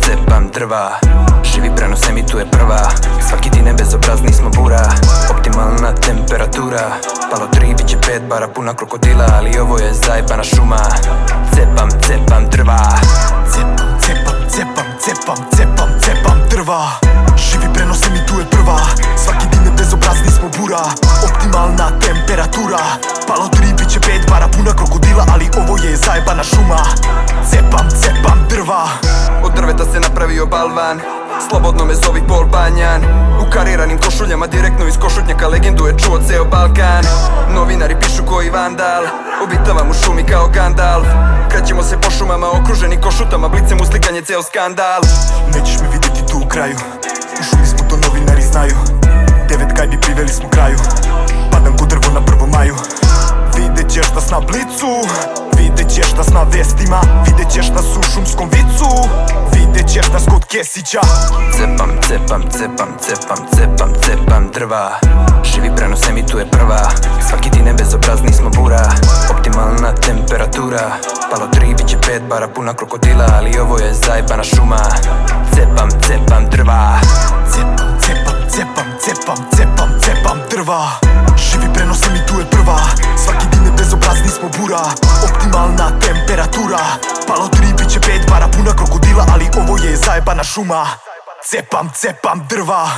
cepam drva. Živi prenos emituje prva. Svaki di nebezobrazni smo bura. Optimalna temperatura. Palo 3, bit će 5 bara puna krokodila. Ali ovo je zajebana šuma. Cepam drva. Cepam drva. Živi prenos emituje prva. Svaki di nebezobrazni smo bura. Optimalna temperatura. Palo 3, bit će 5 bara puna krokodila. Ali ovo je zajebana šuma. Cepam drva. Od drveta se napravio balvan. Slobodno me zovi Pol Banjan. U kariranim košuljama direktno iz košutnjaka. Legendu je čuo ceo Balkan. Novinari pišu koji vandal. Obitavam u šumi kao Gandalf. Krećemo se po šumama okruženi košutama. Blicem uslikan je ceo skandal. Nećeš me vidjeti tu u kraju. Ušli smo, to novinari znaju. 9 gajbi priveli smo kraju. Padam ko drvo na 1. maju. Vidjet ćeš nas na blicu. Vidjet ćeš nas na vestima. Vidjet ćeš nas u šumskom vicu. Vidjet ćeš nas kod Kesića. Cepam drva. Živi prenos emituje prva. Svaki di nebezobrazni smo bura. Optimalna temperatura. Palo 3, bit će 5 bara puna krokodila. Ali ovo je zajebana šuma. Cepam drva. Cepam drva. Živi prenos emituje prva. Svaki di nebezobrazni smo bura. Optimalna temperatura. Palo 3, bit će 5 bara puna krokodila. Ali ovo je zajebana šuma. Cepam drva.